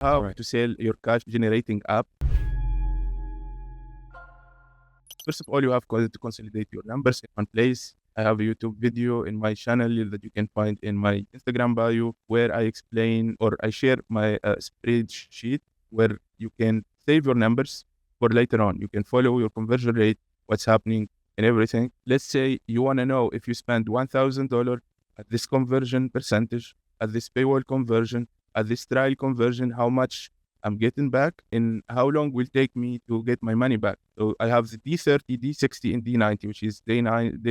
how Right. to sell your cash generating app. First of all, you have to consolidate your numbers in one place. I have a YouTube video in my channel that you can find in my Instagram bio where I explain or I share my spreadsheet where you can save your numbers for later on. You can follow your conversion rate, what's happening, and everything. Let's say you want to know if you spend $1,000 at this conversion percentage, at this paywall conversion, at this trial conversion, how much I'm getting back and how long will take me to get my money back. So I have the D30, D60, and D90, which is day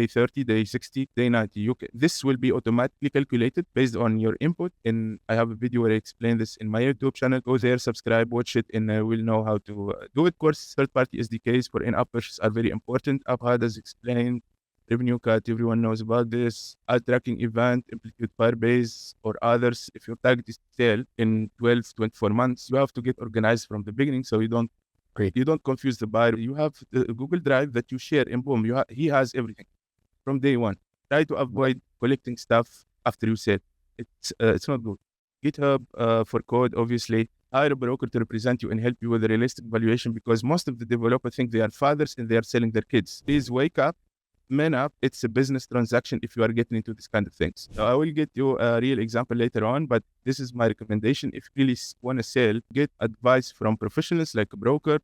30, day 60, day 90. This will be automatically calculated based on your input. And I have a video where I explain this in my YouTube channel. Go there, subscribe, watch it, and I will know how to do it. Of course, third-party SDKs for in-app purchases are very important. Abhad has explained revenue cut, everyone knows about this. Ad tracking event, amplitude Firebase, or others. If your target is sale in 12 to 24 months, you have to get organized from the beginning so Great. you don't confuse the buyer. You have the Google Drive that you share, and boom, he has everything from day one. Try to avoid collecting stuff after you sell. It's not good. GitHub for code, obviously. Hire a broker to represent you and help you with a realistic valuation because most of the developers think they are fathers and they are selling their kids. Please wake up, man up. It's a business transaction if you are getting into this kind of things. So I will get you a real example later on, but this is my recommendation. If you really want to sell, get advice from professionals like a broker.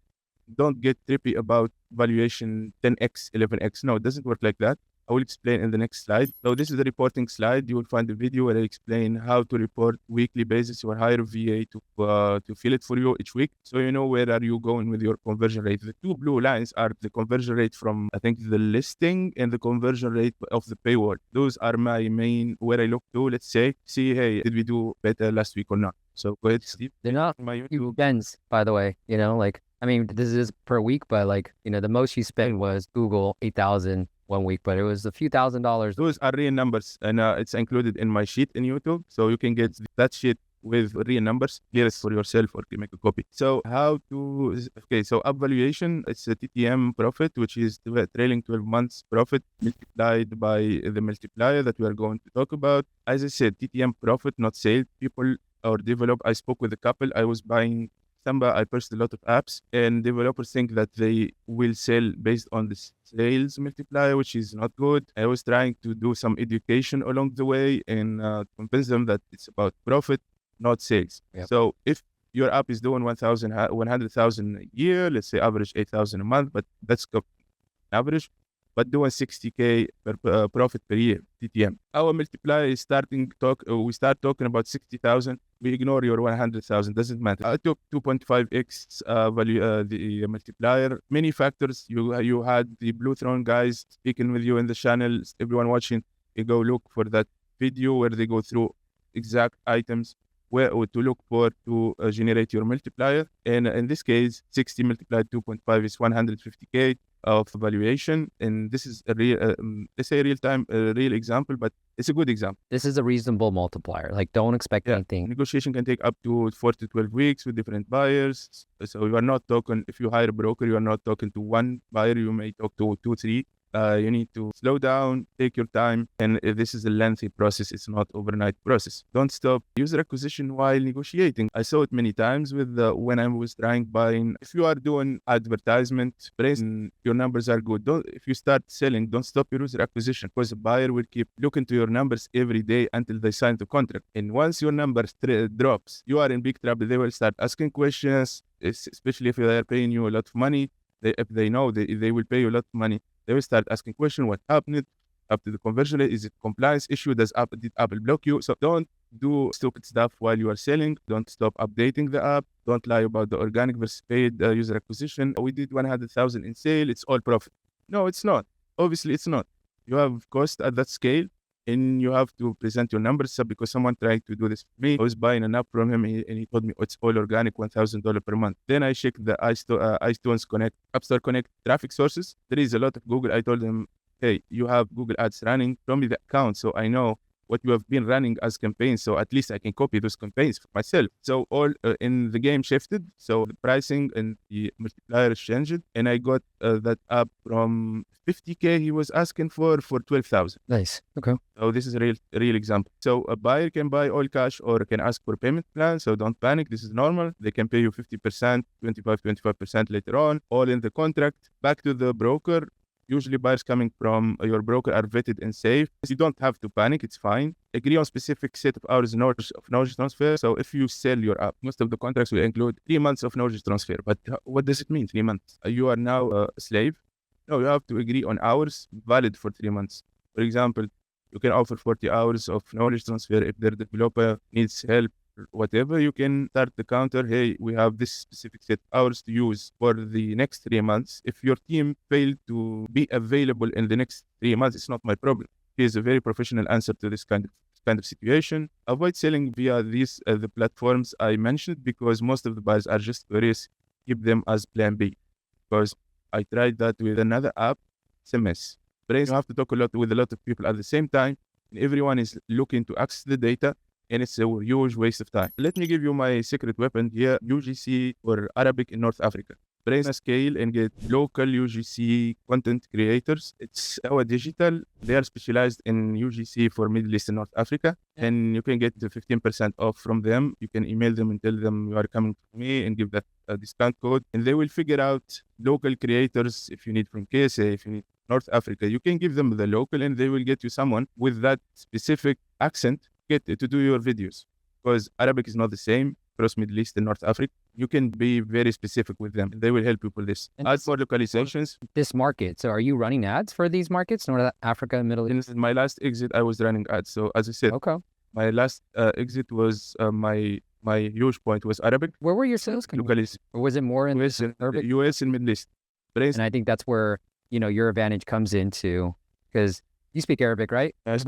Don't get trippy about valuation 10x, 11x. No, it doesn't work like that. I will explain in the next slide. So this is the reporting slide. You will find the video where I explain how to report weekly basis or hire VA to fill it for you each week. So you know where are you going with your conversion rate. The two blue lines are the conversion rate from, I think, the listing and the conversion rate of the paywall. Those are my main, where I look to, let's say, see, hey, did we do better last week or not? So go ahead, Steve. They're not My huge YouTube. spends, by the way, I mean, this is per week, but the most you spent was Google 8,000 1 week, but it was a few $1,000s. Those are real numbers, and it's included in my sheet in YouTube. So you can get that sheet with real numbers, clear it for yourself or make a copy. So so up valuation, it's a TTM profit, which is the trailing 12 months profit multiplied by the multiplier that we are going to talk about. As I said, TTM profit, not sale. People or develop. I spoke with a couple. I was buying Samba, I purchased a lot of apps, and developers think that they will sell based on the sales multiplier, which is not good. I was trying to do some education along the way and convince them that it's about profit, not sales. Yep. So if your app is doing 100,000 a year, let's say average 8,000 a month, but that's average, but doing 60K profit per year, TTM. Our multiplier is we start talking about 60,000. We ignore your 100,000, doesn't matter. I took 2.5x value, the multiplier. Many factors. You had the Blue Throne guys speaking with you in the channel. Everyone watching, you go look for that video where they go through exact items where to look for to generate your multiplier. And in this case, 60 multiplied 2.5 is 150K of valuation. And this is a real, let's say real example, but it's a good example. This is a reasonable multiplier. Like, don't expect anything. Negotiation can take up to 4 to 12 weeks with different buyers. So you are not talking, if you hire a broker, you are not talking to one buyer. You may talk to 2, 3. You need to slow down, take your time, and this is a lengthy process. It's not overnight process. Don't stop user acquisition while negotiating. I saw it many times with when I was trying buying. If you are doing advertisement, your numbers are good. If you start selling, don't stop your user acquisition because the buyer will keep looking to your numbers every day until they sign the contract. And once your numbers drops, you are in big trouble. They will start asking questions, especially if they are paying you a lot of money. If they know they will pay you a lot of money. They will start asking questions, what happened up to the conversion rate? Is it compliance issue? Did Apple block you? So don't do stupid stuff while you are selling. Don't stop updating the app. Don't lie about the organic versus paid user acquisition. We did 100,000 in sale. It's all profit. No, it's not. Obviously, it's not. You have cost at that scale and you have to present your numbers because someone tried to do this for me. I was buying an app from him and he told me it's all organic, $1,000 per month. Then I checked the iTunes Connect, App Store Connect traffic sources. There is a lot of Google. I told him, hey, you have Google ads running. Show me the account so I know what you have been running as campaigns. So at least I can copy those campaigns for myself. So all in the game shifted. So the pricing and the multipliers changed. And I got that up from 50K he was asking for 12,000. Nice. Okay. So this is a real example. So a buyer can buy all cash or can ask for payment plan. So don't panic. This is normal. They can pay you 50%, 25% later on, all in the contract. Back to the broker. Usually buyers coming from your broker are vetted and safe. You don't have to panic. It's fine. Agree on specific set of hours of knowledge transfer. So if you sell your app, most of the contracts will include 3 months of knowledge transfer. But what does it mean, 3 months? You are now a slave? No, you have to agree on hours valid for 3 months. For example, you can offer 40 hours of knowledge transfer. If their developer needs help, whatever, you can start the counter. Hey, we have this specific set of hours to use for the next 3 months. If your team failed to be available in the next 3 months, it's not my problem. Here's a very professional answer to this kind of situation. Avoid selling via these the platforms I mentioned because most of the buyers are just curious. Keep them as plan B. Because I tried that with another app. It's a mess. But you have to talk with a lot of people at the same time. And everyone is looking to access the data. And it's a huge waste of time. Let me give you my secret weapon here, UGC or Arabic in North Africa. Brain scale and get local UGC content creators. It's our digital. They are specialized in UGC for Middle East and North Africa. And you can get the 15% off from them. You can email them and tell them you are coming to me and give that discount code. And they will figure out local creators if you need from KSA, if you need North Africa. You can give them the local and they will get you someone with that specific accent to do your videos, because Arabic is not the same across Middle East and North Africa. You can be very specific with them. They will help you with this. And As for localizations, this market, so are you running ads for these markets, North Africa, Middle East? in my last exit, I was running ads. So as I said, Okay. my last exit was my huge point was Arabic. Where were your sales coming? Or was it more in US and Arabic? US and Middle East. And I think that's where, your advantage comes into, because you speak Arabic, right? Yes.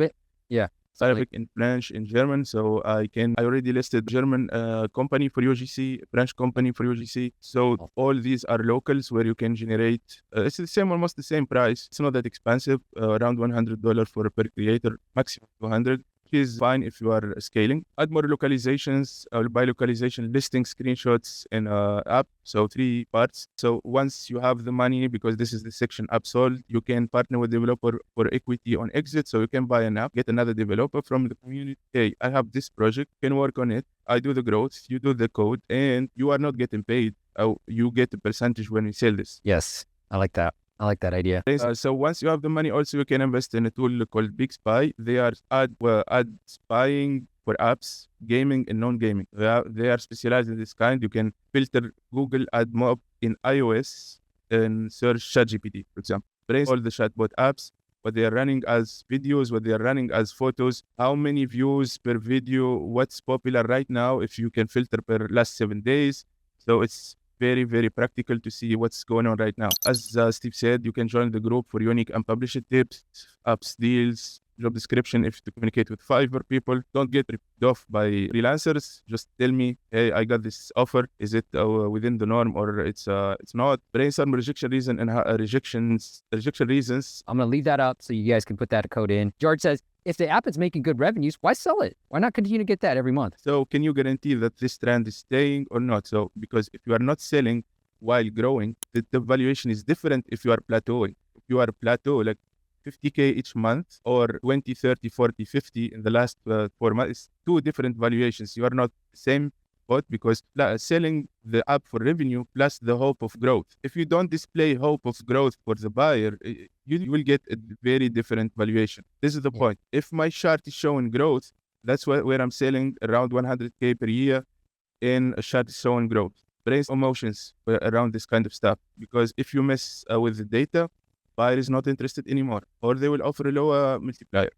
Yeah. Arabic in French, in German. So I already listed German company for UGC, French company for UGC. So all these are locals where you can generate, it's the same, almost the same price. It's not that expensive, around $100 for per creator, maximum 200. Is fine if you are scaling. Add more localizations, by localization, listing screenshots in app. So 3 parts. So once you have the money, because this is the section app sold, you can partner with developer for equity on exit. So you can buy an app, get another developer from the community. Hey, I have this project, can work on it. I do the growth, you do the code, and you are not getting paid. You get a percentage when we sell this. Yes, I like that. I like that idea. So once you have the money, also you can invest in a tool called Big Spy. They are ad spying for apps, gaming and non-gaming. They are specialized in this kind. You can filter Google Ad Mob in iOS and search ChatGPT, for example. Brace all the chatbot apps, what they are running as videos, what they are running as photos, how many views per video, what's popular right now, if you can filter per last 7 days. So it's very, very practical to see what's going on right now. As Steve said, you can join the group for unique unpublished tips, apps, deals, job description. If to communicate with Fiverr people, don't get ripped off by freelancers. Just tell me, hey, I got this offer. Is it within the norm or it's not? Brainstorm rejection reason and rejection reasons. I'm gonna leave that up so you guys can put that code in. George says, if the app is making good revenues, why sell it? Why not continue to get that every month? So can you guarantee that this trend is staying or not? So because if you are not selling while growing, the valuation is different if you are plateauing. If you are plateau, like 50K each month or 20, 30, 40, 50 in the last 4 months, it's 2 different valuations. You are not the same boat because selling the app for revenue plus the hope of growth. If you don't display hope of growth for the buyer, you will get a very different valuation. This is the point. If my chart is showing growth, that's where I'm selling around 100K per year in a chart is showing growth. Brace emotions around this kind of stuff, because if you mess with the data, buyer is not interested anymore, or they will offer a lower multiplier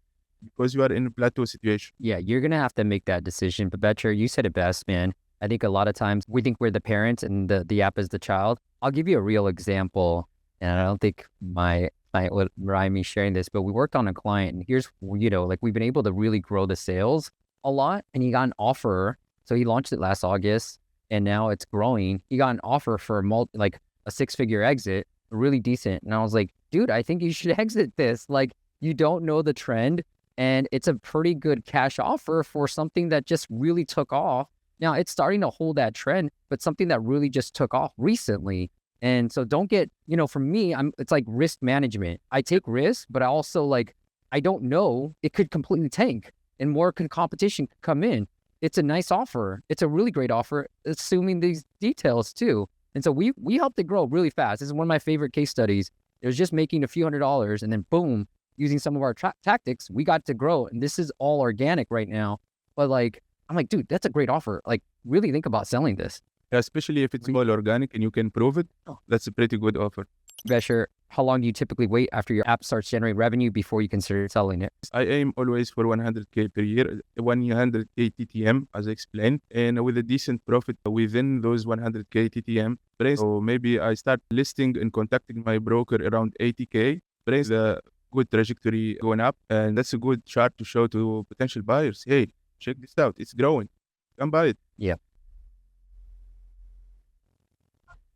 because you are in a plateau situation. Yeah, you're going to have to make that decision. But Betcher, you said it best, man. I think a lot of times we think we're the parent and the app is the child. I'll give you a real example. And I don't think my client would mind me sharing this, but we worked on a client and here's, like we've been able to really grow the sales a lot. And he got an offer. So he launched it last August and now it's growing. He got an offer for a 6-figure exit, really decent. And I was like, dude, I think you should exit this. Like, you don't know the trend. And it's a pretty good cash offer for something that just really took off. Now it's starting to hold that trend, but something that really just took off recently. And so don't get, for me, it's like risk management. I take risks, but I also I don't know, it could completely tank and more competition could come in. It's a nice offer. It's a really great offer, assuming these details too. And so we helped it grow really fast. This is one of my favorite case studies. It was just making a few $100s and then boom, using some of our tactics, we got to grow. And this is all organic right now. But I'm like, dude, that's a great offer. Really think about selling this. Especially if it's all organic and you can prove it, that's a pretty good offer. Vesher, how long do you typically wait after your app starts generating revenue before you consider selling it? I aim always for 100K per year, 100K TTM, as I explained, and with a decent profit within those 100K TTM. So maybe I start listing and contacting my broker around 80K. The good trajectory going up, and that's a good chart to show to potential buyers. Hey, check this out. It's growing. Come buy it. Yeah.